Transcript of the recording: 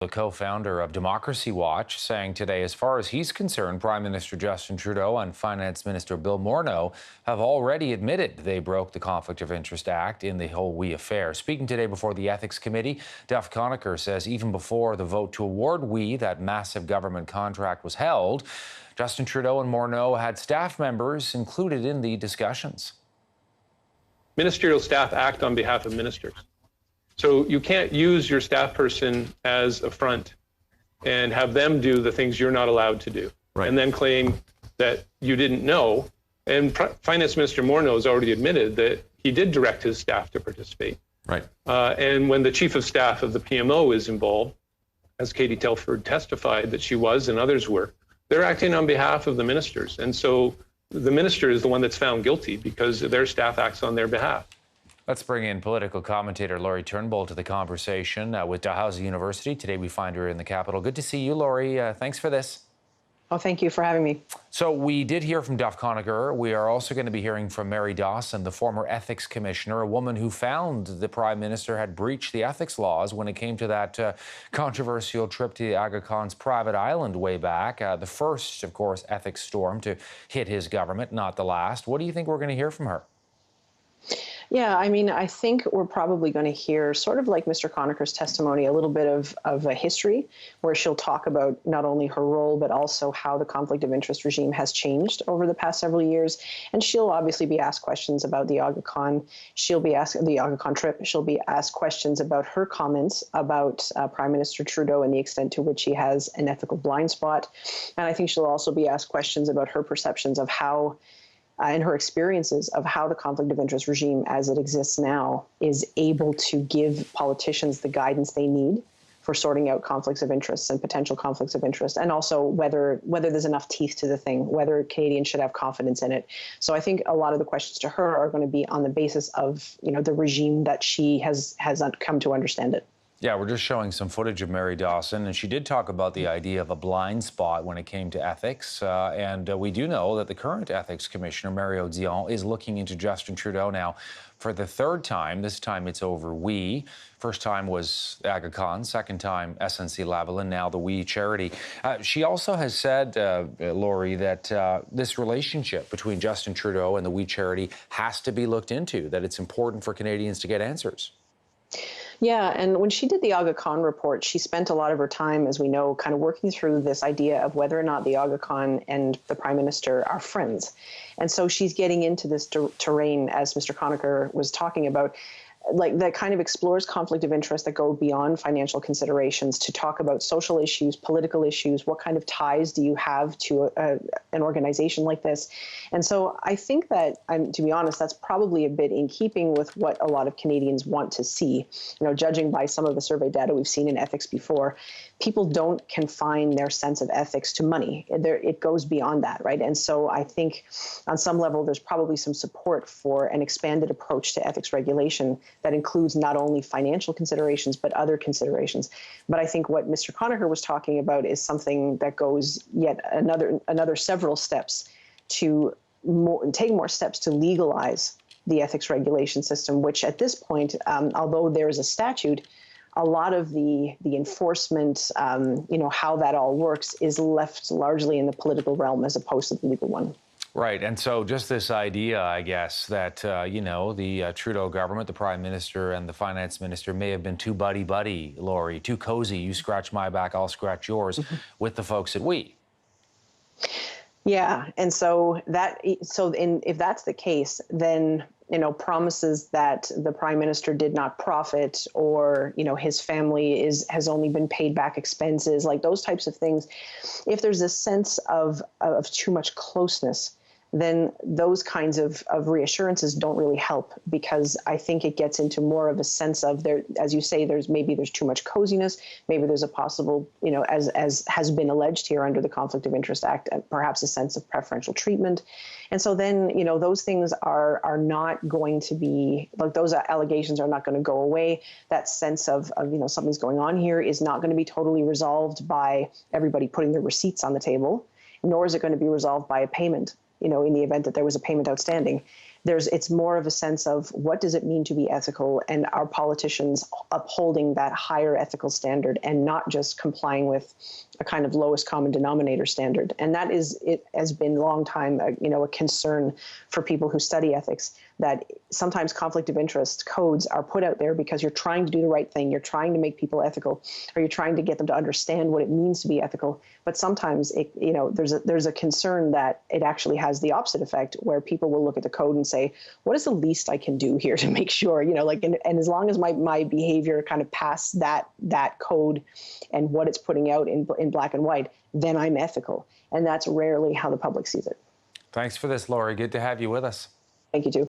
The co-founder of Democracy Watch saying today, as far as he's concerned, Prime Minister Justin Trudeau and Finance Minister Bill Morneau have already admitted they broke the Conflict of Interest Act in the whole WE affair. Speaking today before the Ethics Committee, Duff Conacher says even before the vote to award WE that massive government contract was held, Justin Trudeau and Morneau had staff members included in the discussions. Ministerial staff act on behalf of ministers. So you can't use your staff person as a front and have them do the things you're not allowed to do, right, and then claim that you didn't know. And Finance Minister Morneau has already admitted that he did direct his staff to participate. Right. And when the chief of staff of the PMO is involved, as Katie Telford testified that she was and others were, they're acting on behalf of the ministers. And so the minister is the one that's found guilty because their staff acts on their behalf. Let's bring in political commentator Lori Turnbull to the conversation with Dalhousie University. Today we find her in the Capitol. Good to see you, Lori. Thanks for this. Oh, thank you for having me. So we did hear from Duff Conacher. We are also going to be hearing from Mary Dawson, the former ethics commissioner, a woman who found the Prime Minister had breached the ethics laws when it came to that controversial trip to Aga Khan's private island way back. The first, of course, ethics storm to hit his government, not the last. What do you think we're going to hear from her? Yeah, I mean, I think we're probably going to hear, sort of like Mr. Conacher's testimony, a little bit of a history where she'll talk about not only her role, but also how the conflict of interest regime has changed over the past several years. And she'll obviously be asked questions about the Aga Khan. She'll be asked the Aga Khan trip. She'll be asked questions about her comments about Prime Minister Trudeau and the extent to which he has an ethical blind spot. And I think she'll also be asked questions about her perceptions of how and her experiences of how the conflict of interest regime as it exists now is able to give politicians the guidance they need for sorting out conflicts of interest and potential conflicts of interest, and also whether there's enough teeth to the thing, whether Canadians should have confidence in it. So I think a lot of the questions to her are going to be on the basis of, the regime that she has come to understand it. Yeah, we're just showing some footage of Mary Dawson, and she did talk about the idea of a blind spot when it came to ethics. And we do know that the current ethics commissioner, Mario Dion, is looking into Justin Trudeau now for the third time. This time it's over WE. First time was Aga Khan, second time SNC-Lavalin, now the WE charity. She also has said, Lori, that this relationship between Justin Trudeau and the WE charity has to be looked into, that it's important for Canadians to get answers. Yeah, and when she did the Aga Khan report, she spent a lot of her time, as we know, kind of working through this idea of whether or not the Aga Khan and the Prime Minister are friends. And so she's getting into this terrain, as Mr. Conacher was talking about, like that kind of explores conflict of interest that go beyond financial considerations to talk about social issues, political issues, what kind of ties do you have to an organization like this. And so I think that, to be honest, that's probably a bit in keeping with what a lot of Canadians want to see. Judging by some of the survey data we've seen in ethics before, people don't confine their sense of ethics to money. It goes beyond that, right? And so I think on some level, there's probably some support for an expanded approach to ethics regulation that includes not only financial considerations, but other considerations. But I think what Mr. Conacher was talking about is something that goes yet another several steps to take more steps to legalize the ethics regulation system, which at this point, although there is a statute, a lot of the enforcement, how that all works is left largely in the political realm as opposed to the legal one. Right. And so just this idea, I guess, that, the Trudeau government, the Prime Minister and the Finance Minister may have been too buddy-buddy, Lori, too cozy. You scratch my back, I'll scratch yours with the folks at WE. Yeah. And so if that's the case, then, promises that the Prime Minister did not profit or, his family has only been paid back expenses, like those types of things. If there's a sense of too much closeness, then those kinds of reassurances don't really help, because I think it gets into more of a sense of there, as you say, there's too much coziness. Maybe there's a possible, as has been alleged here under the Conflict of Interest Act, perhaps a sense of preferential treatment. And so then, those things are not going to be, like those allegations are not going to go away. That sense of something's going on here is not going to be totally resolved by everybody putting their receipts on the table, nor is it going to be resolved by a payment. In the event that there was a payment outstanding. It's more of a sense of what does it mean to be ethical, and our politicians upholding that higher ethical standard and not just complying with a kind of lowest common denominator standard. And it has been a long time, a concern for people who study ethics, that sometimes conflict of interest codes are put out there because you're trying to do the right thing, you're trying to make people ethical, or you're trying to get them to understand what it means to be ethical. But sometimes there's a concern that it actually has the opposite effect, where people will look at the code and say, what is the least I can do here to make sure, and as long as my behavior kind of pass that code and what it's putting out in black and white, then I'm ethical. And that's rarely how the public sees it. Thanks for this, Lori. Good to have you with us. Thank you, too.